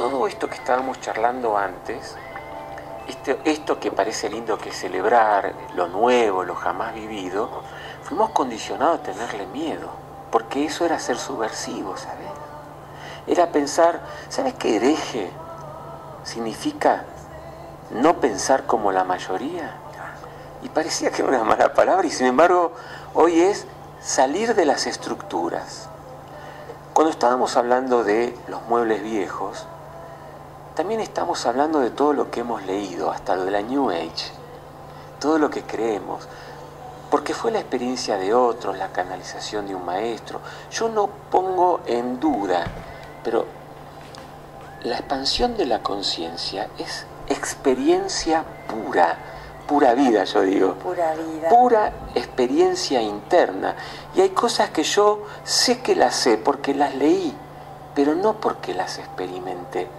todo esto que estábamos charlando antes, esto que parece lindo que celebrar, lo nuevo, lo jamás vivido, fuimos condicionados a tenerle miedo, porque eso era ser subversivo, ¿sabes? Era pensar, ¿sabes qué hereje significa no pensar como la mayoría? Y parecía que era una mala palabra, y sin embargo hoy es salir de las estructuras. Cuando estábamos hablando de los muebles viejos, también estamos hablando de todo lo que hemos leído, hasta lo de la New Age, todo lo que creemos, porque fue la experiencia de otros, la canalización de un maestro. Yo no pongo en duda, pero la expansión de la conciencia es experiencia pura, pura vida, yo digo. Pura vida. Pura experiencia interna. Y hay cosas que yo sé que las sé porque las leí, pero no porque las experimenté.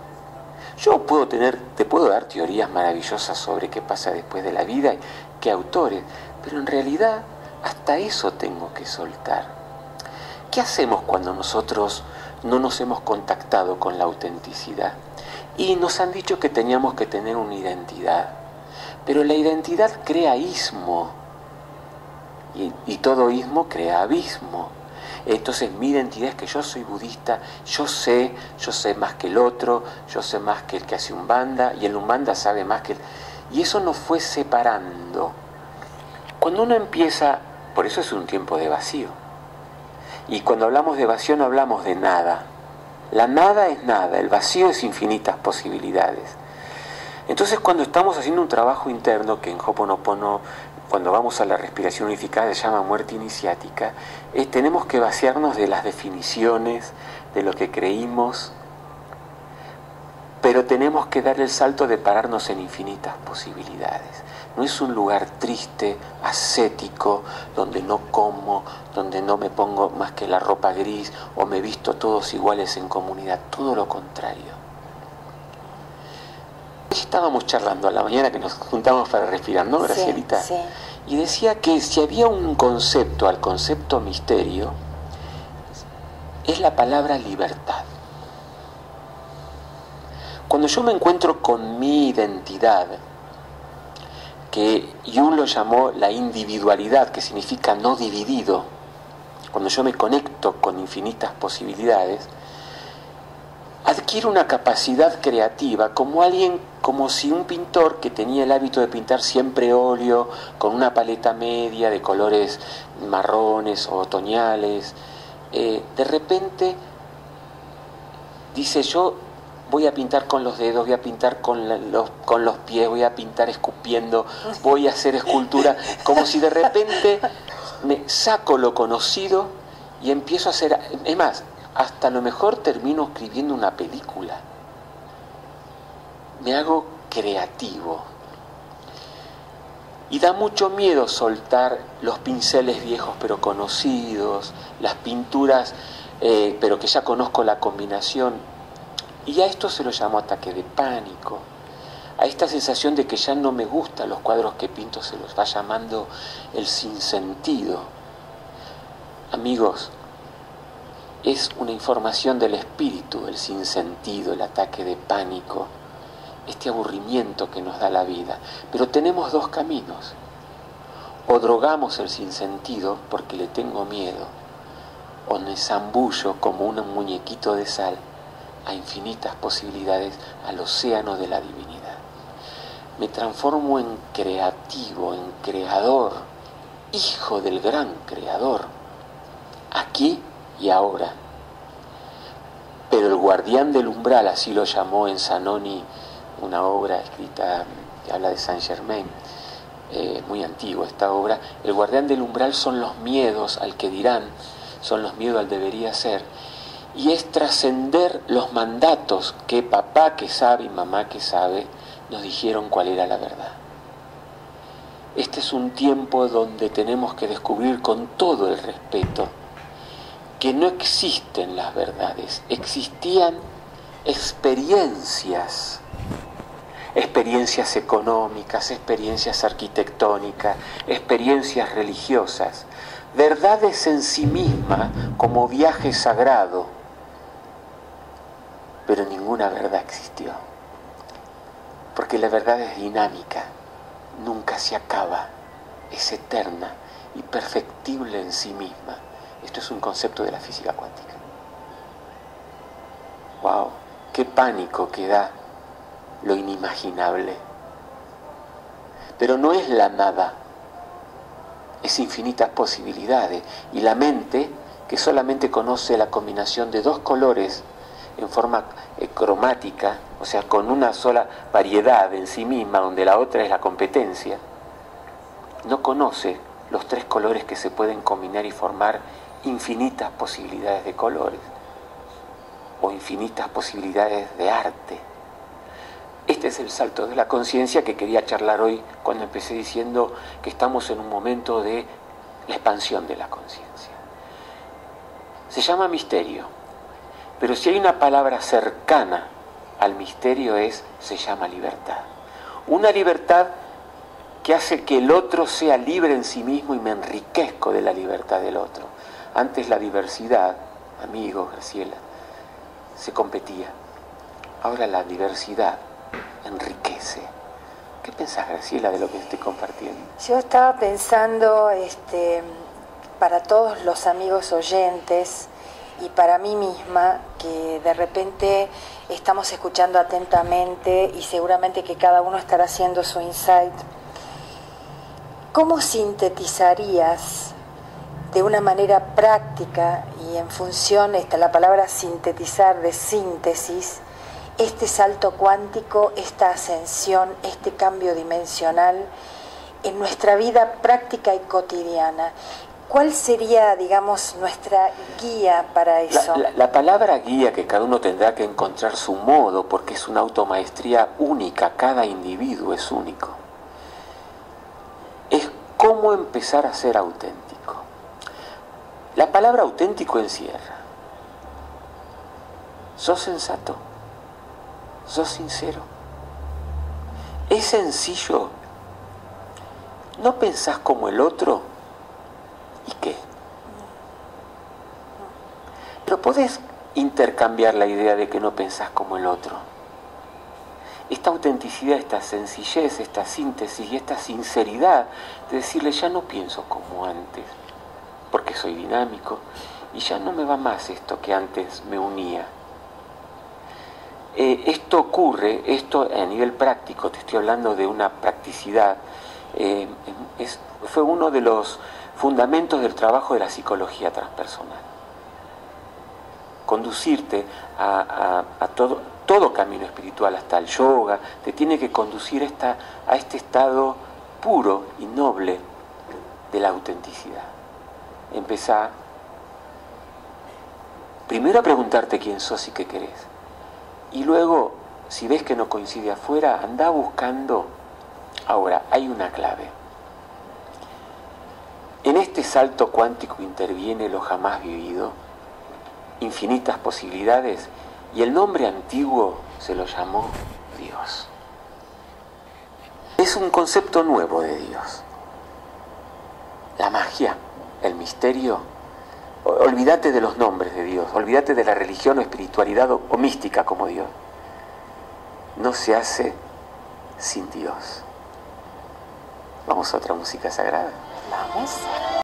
Yo te puedo dar teorías maravillosas sobre qué pasa después de la vida, qué autores, pero en realidad hasta eso tengo que soltar. ¿Qué hacemos cuando nosotros no nos hemos contactado con la autenticidad? Y nos han dicho que teníamos que tener una identidad, pero la identidad crea ismo, y todo ismo crea abismo. Entonces mi identidad es que yo soy budista, yo sé más que el otro, yo sé más que el que hace Umbanda, y el Umbanda sabe más que el... Y eso nos fue separando. Cuando uno empieza, por eso es un tiempo de vacío. Y cuando hablamos de vacío no hablamos de nada. La nada es nada, el vacío es infinitas posibilidades. Entonces cuando estamos haciendo un trabajo interno, que en Ho'oponopono, cuando vamos a la respiración unificada, se llama muerte iniciática, tenemos que vaciarnos de las definiciones, de lo que creímos, pero tenemos que dar el salto de pararnos en infinitas posibilidades. No es un lugar triste, ascético, donde no como, donde no me pongo más que la ropa gris o me visto todos iguales en comunidad, todo lo contrario. Estábamos charlando a la mañana que nos juntamos para respirar, ¿no, Gracielita? Sí, sí. Y decía que si había un concepto al concepto misterio, es la palabra libertad. Cuando yo me encuentro con mi identidad, que Jung lo llamó la individualidad, que significa no dividido, cuando yo me conecto con infinitas posibilidades, adquiero una capacidad creativa como si un pintor que tenía el hábito de pintar siempre óleo, con una paleta media de colores marrones o otoñales, de repente dice: yo voy a pintar con los dedos, voy a pintar con los pies, voy a pintar escupiendo, voy a hacer escultura, como si de repente me saco lo conocido y empiezo a hacer, es más, hasta a lo mejor termino escribiendo una película. Me hago creativo. Y da mucho miedo soltar los pinceles viejos pero conocidos, las pinturas pero que ya conozco la combinación. Y a esto se lo llamo ataque de pánico. A esta sensación de que ya no me gustan los cuadros que pinto, se los va llamando el sinsentido. Amigos, es una información del espíritu, el sinsentido, el ataque de pánico, este aburrimiento que nos da la vida. Pero tenemos dos caminos: o drogamos el sinsentido porque le tengo miedo, o me zambullo como un muñequito de sal a infinitas posibilidades, al océano de la divinidad. Me transformo en creativo, en creador, hijo del gran creador, aquí y ahora. Pero el guardián del umbral, así lo llamó en Zanoni, una obra escrita que habla de Saint Germain, muy antigua esta obra. El guardián del umbral son los miedos al que dirán, son los miedos al debería ser, y es trascender los mandatos que papá que sabe y mamá que sabe nos dijeron cuál era la verdad. Este es un tiempo donde tenemos que descubrir con todo el respeto que no existen las verdades, existían experiencias económicas, experiencias arquitectónicas, experiencias religiosas, verdades en sí mismas como viaje sagrado. pero ninguna verdad existió. Porque la verdad es dinámica, nunca se acaba, es eterna y perfectible en sí misma. Esto es un concepto de la física cuántica. ¡Wow! ¡Qué pánico que da lo inimaginable! Pero no es la nada, es infinitas posibilidades. Y la mente, que solamente conoce la combinación de dos colores en forma cromática, o sea, con una sola variedad en sí misma, donde la otra es la competencia, no conoce los tres colores que se pueden combinar y formar infinitas posibilidades de colores, o infinitas posibilidades de arte. Este es el salto de la conciencia que quería charlar hoy cuando empecé diciendo que estamos en un momento de la expansión de la conciencia. Se llama misterio, pero si hay una palabra cercana al misterio se llama libertad. Una libertad que hace que el otro sea libre en sí mismo y me enriquezco de la libertad del otro. Antes la diversidad, amigos, Graciela, se competía. Ahora la diversidad enriquece. ¿Qué pensás, Graciela, de lo que estoy compartiendo? Yo estaba pensando, para todos los amigos oyentes y para mí misma, que de repente estamos escuchando atentamente y seguramente que cada uno estará haciendo su insight. ¿Cómo sintetizarías de una manera práctica y en función, la palabra sintetizar, de síntesis, este salto cuántico, esta ascensión, este cambio dimensional en nuestra vida práctica y cotidiana? ¿Cuál sería, digamos, nuestra guía para eso? La palabra guía, que cada uno tendrá que encontrar su modo, porque es una automaestría única, cada individuo es único, es cómo empezar a ser auténtico. La palabra auténtico encierra: ¿sos sensato? ¿Sos sincero? ¿Es sencillo? ¿No pensás como el otro? ¿Y qué? Pero podés intercambiar la idea de que no pensás como el otro. Esta autenticidad, esta sencillez, esta síntesis y esta sinceridad de decirle: ya no pienso como antes, porque soy dinámico y ya no me va más esto que antes me unía. Esto ocurre, esto a nivel práctico, te estoy hablando de una practicidad, fue uno de los fundamentos del trabajo de la psicología transpersonal. Conducirte a todo camino espiritual, hasta el yoga, te tiene que conducir a este estado puro y noble de la autenticidad. Empezá primero a preguntarte quién sos y qué querés. Y luego, si ves que no coincide afuera, andá buscando. Ahora, hay una clave. En este salto cuántico interviene lo jamás vivido, infinitas posibilidades, y el nombre antiguo se lo llamó Dios. Es un concepto nuevo de Dios. La magia, el misterio. Olvídate de los nombres de Dios, olvídate de la religión o espiritualidad o mística como Dios. No se hace sin Dios. Vamos a otra música sagrada. Vamos.